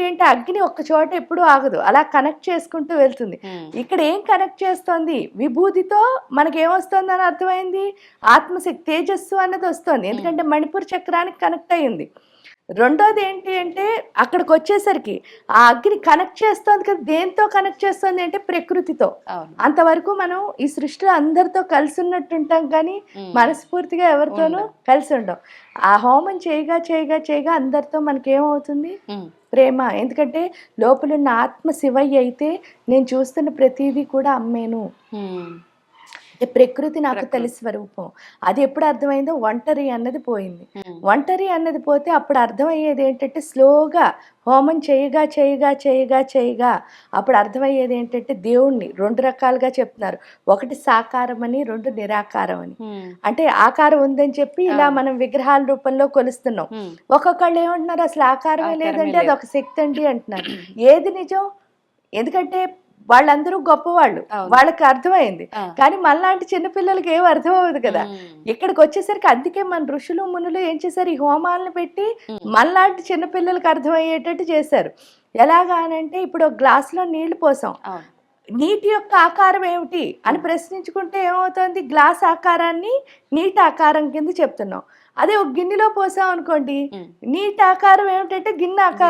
అంటే అగ్ని ఒక్క చోట ఎప్పుడూ ఆగదు, అలా కనెక్ట్ చేసుకుంటూ వెళ్తుంది. ఇక్కడ ఏం కనెక్ట్ చేస్తోంది? విభూతితో మనకేమొస్తుంది అని అర్థమైంది, ఆత్మశక్తి తేజస్సు అన్నది వస్తుంది, ఎందుకంటే మణిపూర్ చక్రానికి కనెక్ట్ అయ్యింది. రెండోది ఏంటి అంటే అక్కడికి వచ్చేసరికి ఆ అగ్ని కనెక్ట్ చేస్తోంది కదా, దేంతో కనెక్ట్ చేస్తుంది అంటే ప్రకృతితో. అంతవరకు మనం ఈ సృష్టిలో అందరితో కలిసి ఉన్నట్టు ఉంటాం, కానీ మనస్ఫూర్తిగా ఎవరితోనూ కలిసి ఉండం. ఆ హోమం చేయగా చేయగా చేయగా అందరితో మనకేమవుతుంది, ప్రేమ. ఎందుకంటే లోపలున్న ఆత్మ శివయ్య అయితే నేను చూస్తున్న ప్రతిదీ కూడా అమ్మేను. ప్రకృతి నాకు తల్లి స్వరూపం. అది ఎప్పుడు అర్థమైందో ఒంటరి అన్నది పోయింది. ఒంటరి అన్నది పోతే అప్పుడు అర్థమయ్యేది ఏంటంటే స్లోగా హోమం చేయగా చేయగా చేయగా చేయగా అప్పుడు అర్థమయ్యేది ఏంటంటే దేవుణ్ణి రెండు రకాలుగా చెప్తున్నారు. ఒకటి సాకారం అని, రెండు నిరాకారం అని. అంటే ఆకారం ఉందని చెప్పి ఇలా మనం విగ్రహాల రూపంలో కొలుస్తున్నాం. ఒక్కొక్కళ్ళు ఏమంటున్నారు, అసలు ఆకారమే లేదంటే అది ఒక శక్తి అండి అంటున్నారు. ఏది నిజం? ఎందుకంటే వాళ్ళందరూ గొప్పవాళ్ళు, వాళ్ళకి అర్థమైంది, కానీ మనలాంటి చిన్నపిల్లలకి ఏం అర్థం అవ్వదు కదా. ఇక్కడికి వచ్చేసరికి అందుకే మన ఋషులు మునులు ఏం చేశారు, ఈ హోమాలను పెట్టి మనలాంటి చిన్నపిల్లలకి అర్థమయ్యేటట్టు చేశారు. ఎలాగా అనంటే ఇప్పుడు ఒక గ్లాసులో నీళ్లు పోసాం, నీటి యొక్క ఆకారం ఏమిటి అని ప్రశ్నించుకుంటే ఏమవుతుంది, గ్లాస్ ఆకారాన్ని నీటి ఆకారం కింద చెప్తున్నాం. అదే ఒక గిన్నెలో పోసాం అనుకోండి, నీటి ఆకారం ఏమిటంటే గిన్నె ఆకారం